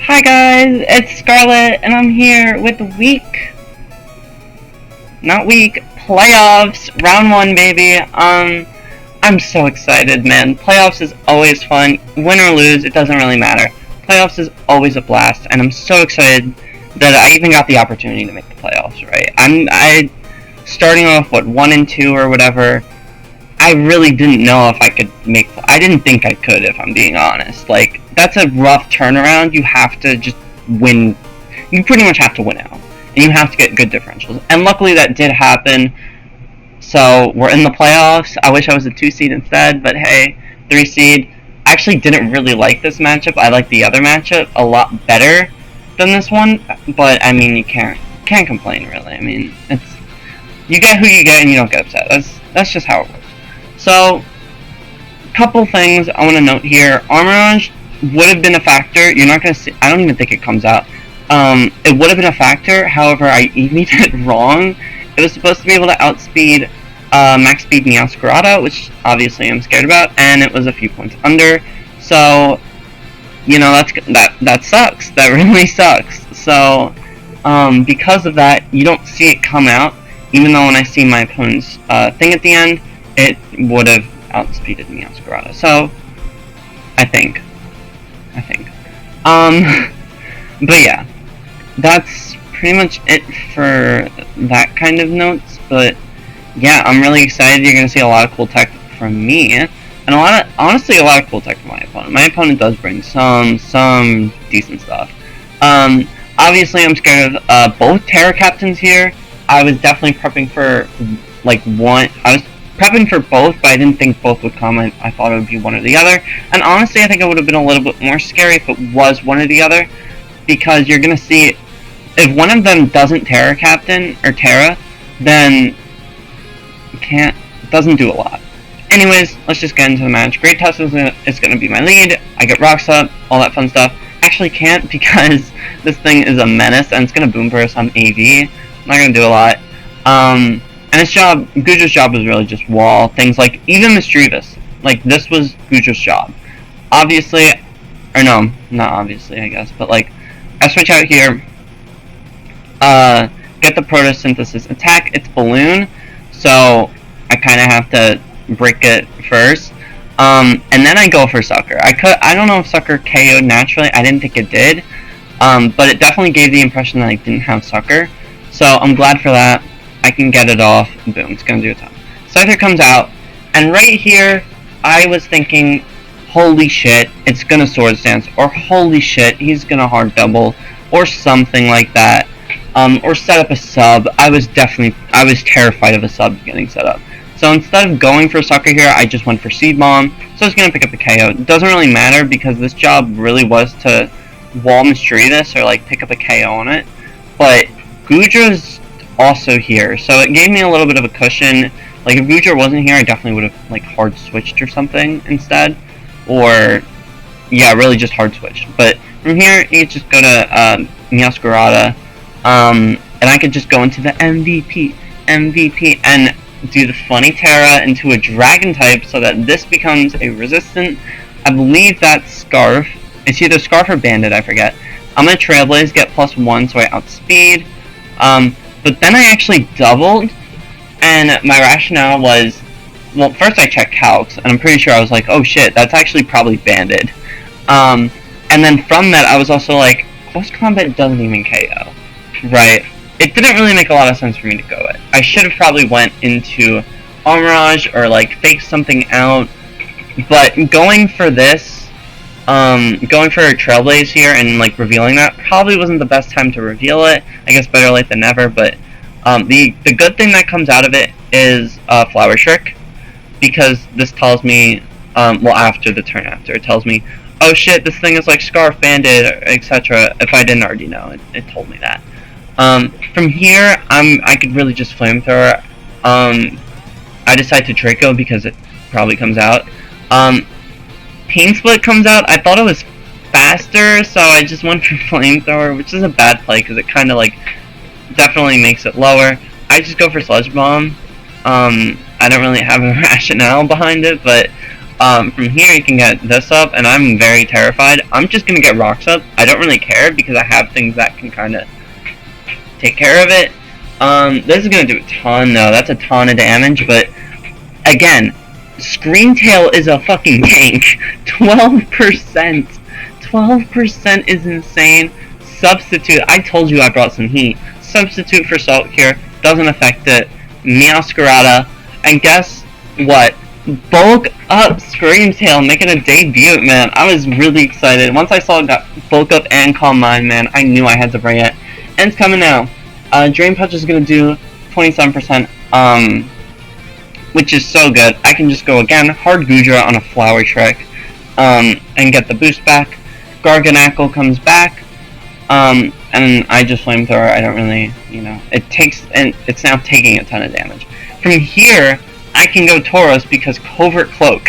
Hi guys, it's Scarlett, and I'm here with playoffs, round one, baby. I'm so excited, man. Playoffs is always fun. Win or lose, it doesn't really matter. Playoffs is always a blast, and I'm so excited that I even got the opportunity to make the playoffs, right? I starting off, 1 and 2 or whatever. I really didn't know if I could I didn't think I could, if I'm being honest. Like, that's a rough turnaround. You have to just win. You pretty much have to win out. And you have to get good differentials. And luckily that did happen. So, we're in the playoffs. I wish I was a 2 seed instead, but hey, 3 seed. I actually didn't really like this matchup. I like the other matchup a lot better than this one. But, I mean, you can't complain, really. I mean, you get who you get and you don't get upset. That's just how it works. So, couple things I want to note here. Armorage would have been a factor. You're not going to see... I don't even think it comes out. It would have been a factor. However, I evied it wrong. It was supposed to be able to outspeed max speed Meowscarada, which obviously I'm scared about, and it was a few points under. So, you know, that sucks. That really sucks. So, because of that, you don't see it come out, even though when I see my opponent's thing at the end, it would have outspeeded Meowscarada. So, I think. But yeah, that's pretty much it for that kind of notes. But yeah, I'm really excited. You're gonna see a lot of cool tech from me, and honestly, a lot of cool tech from my opponent. My opponent does bring some decent stuff. Obviously, I'm scared of both Terra Captains here. I was definitely prepping for one. I was prepping for both, but I didn't think both would come. I thought it would be one or the other. And honestly, I think it would have been a little bit more scary if it was one or the other, because you're gonna see if one of them doesn't Terra Captain or Terra, then doesn't do a lot. Anyways, let's just get into the match. Great Tusk is gonna be my lead. I get rocks up, all that fun stuff. Actually can't, because this thing is a menace and it's gonna boom burst on AV. I'm not gonna do a lot. And Guja's job was really just wall, things like, even Mischievous. Like, this was Guja's job. Obviously, or no, not obviously, I guess, but like, I switch out here, get the Photosynthesis attack, it's Balloon, so I kinda have to break it first, and then I go for Sucker. I don't know if Sucker KO'd naturally, I didn't think it did, but it definitely gave the impression that I didn't have Sucker, so I'm glad for that. I can get it off. Boom, it's gonna do a ton. Scyther comes out, and right here, I was thinking, holy shit, it's gonna Swords Dance, or holy shit, he's gonna hard double, or something like that, or set up a sub. I was terrified of a sub getting set up. So instead of going for Sucker here, I just went for Seed Bomb, so it's gonna pick up the KO. It doesn't really matter, because this job really was to wall Mischievous, or like pick up a KO on it, but Guja's also here, so it gave me a little bit of a cushion. Like, if Gujar wasn't here, I definitely would have like hard switched or something instead, or yeah, really just hard switched. But from here, you could just go to Meowscarada, and I could just go into the MVP, and do the funny Terra into a Dragon type, so that this becomes a resistant. I believe that's Scarf. It's either Scarf or Bandit, I forget. I'm gonna Trailblaze, get +1, so I outspeed. But then I actually doubled, and my rationale was, well, first I checked calcs, and I'm pretty sure I was like, oh shit, that's actually probably Banded. And then from that, I was also like, Close Combat doesn't even KO, right? It didn't really make a lot of sense for me to go it. I should have probably went into Armorage, or like fake something out, but going for this, going for a Trailblaze here and like revealing that probably wasn't the best time to reveal it. I guess better late than never, but the good thing that comes out of it is Flower Trick, because this tells me, well, after the turn after, it tells me, oh shit, this thing is like Scarf, Bandit, etc. If I didn't already know, it told me that. From here, I could really just Flamethrower. I decide to Draco because it probably comes out. Pain Split comes out. I thought it was faster, so I just went for Flamethrower, which is a bad play because it kind of like definitely makes it lower. I just go for Sludge Bomb. I don't really have a rationale behind it, but From here you can get this up, and I'm very terrified. I'm just gonna get rocks up. I don't really care because I have things that can kind of take care of it. This is gonna do a ton though. That's a ton of damage, but again, Screamtail is a fucking tank. 12%. 12% is insane. Substitute. I told you I brought some heat. Substitute for Salt Cure. Doesn't affect it. Meowscarada. And guess what? Bulk up Screamtail making a debut, man. I was really excited. Once I saw it got Bulk Up and Calm Mind, man, I knew I had to bring it. And it's coming now. Drain Punch is going to do 27%, which is so good. I can just go again, Hard Gudra on a Flower Trick, and get the boost back. Garganacl comes back, and I just Flamethrower. I don't really, it's now taking a ton of damage. From here, I can go Tauros because Covert Cloak.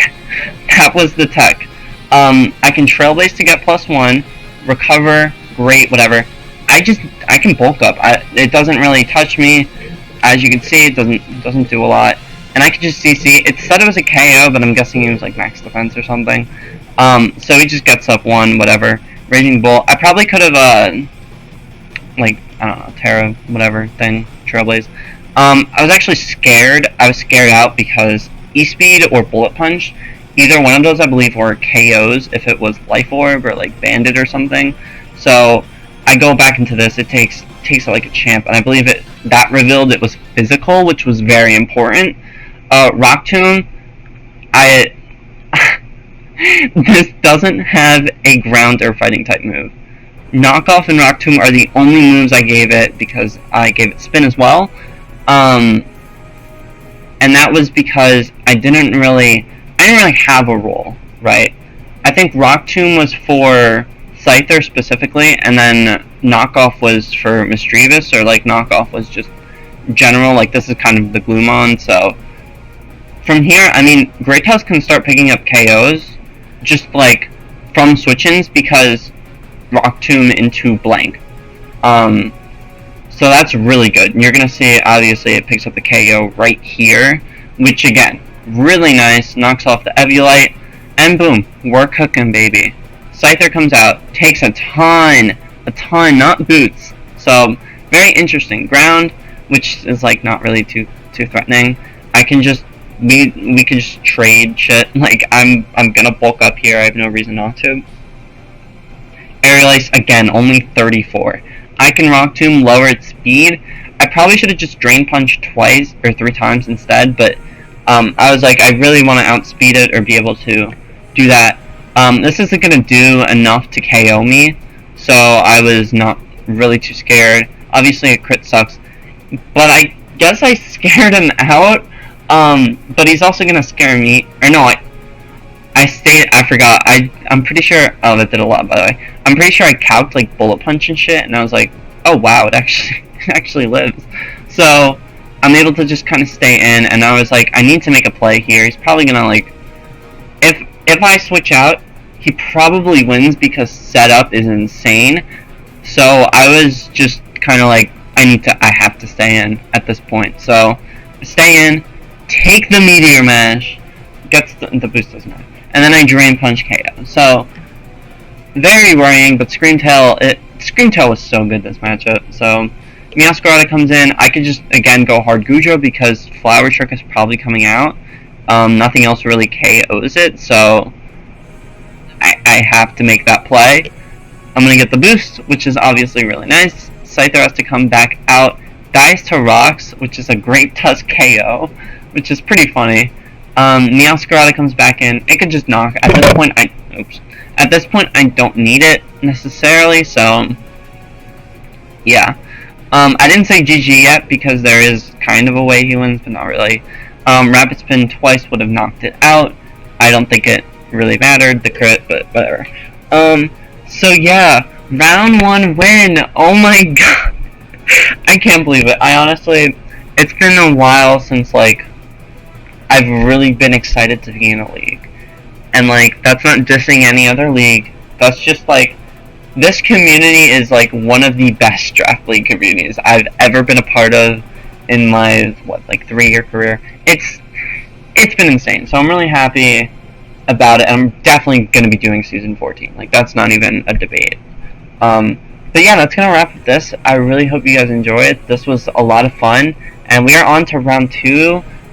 That was the tech. I can Trailblaze to get +1, Recover, great, whatever. I can bulk up. It doesn't really touch me. As you can see, it doesn't do a lot. And I can just CC. It said it was a KO, but I'm guessing it was like max defense or something. So he just gets up 1, whatever. Raging Bolt. I probably could have, I don't know, Terra, whatever thing, Trailblaze. I was actually scared. I was scared out because E-Speed or Bullet Punch, either one of those I believe were KOs if it was Life Orb or like Bandit or something. So I go back into this. It takes it like a champ, and I believe that revealed it was physical, which was very important. Rock Tomb, this doesn't have a ground or fighting type move. Knockoff and Rock Tomb are the only moves I gave it because I gave it Spin as well. And that was because I didn't really have a role, right? I think Rock Tomb was for Scyther specifically, and then Knockoff was for Mischievous, or like Knockoff was just general, like this is kind of the Gloomon, so from here, I mean, Greytails can start picking up KOs, just like from switch-ins, because Rock Tomb into Blank. So that's really good. And you're gonna see, obviously, it picks up the KO right here, which again, really nice, knocks off the Eviolite, and boom, we're cooking, baby. Scyther comes out, takes a ton, not boots. So very interesting. Ground, which is like not really too threatening. I can just we can just trade shit. Like I'm gonna bulk up here. I have no reason not to. Aerial Ice again, only 34. I can Rock Tomb, lower its speed. I probably should have just Drain Punch twice or 3 times instead, but I was like, I really want to outspeed it or be able to do that. This isn't going to do enough to KO me, so I was not really too scared. Obviously a crit sucks, but I guess I scared him out, but he's also going to scare me. Or no, I forgot. I'm pretty sure, oh, that did a lot, by the way. I'm pretty sure I calced like Bullet Punch and shit, and I was like, oh wow, it actually lives. So I'm able to just kind of stay in, and I was like, I need to make a play here. He's probably gonna like, if I switch out, he probably wins because setup is insane. So I was just kind of like, I have to stay in at this point. So stay in, take the Meteor Mash, gets the boost doesn't matter, and then I Drain Punch KO. So very worrying, but Screamtail was so good this matchup. So Meowscarada comes in. I could just again go Hard Gudra because Flower Trick is probably coming out. Nothing else really KOs it, so I have to make that play. I'm gonna get the boost, which is obviously really nice. Scyther has to come back out, dies to Rocks, which is a Great Tusk KO, which is pretty funny. Meowscarada comes back in. It could just knock. At this point, I don't need it necessarily, so yeah. I didn't say GG yet because there is kind of a way he wins, but not really. Rapid Spin twice would have knocked it out. I don't think it really mattered, the crit, but whatever. So yeah, round 1 win. Oh my god. I can't believe it. I honestly, it's been a while since like I've really been excited to be in a league. And like, that's not dissing any other league. That's just like, this community is like one of the best draft league communities I've ever been a part of in my 3-year career. It's been insane. So I'm really happy about it. I'm definitely going to be doing season 14. Like, that's not even a debate. But yeah, that's gonna wrap up this. I really hope you guys enjoy it. This was a lot of fun, and we are on to round 2.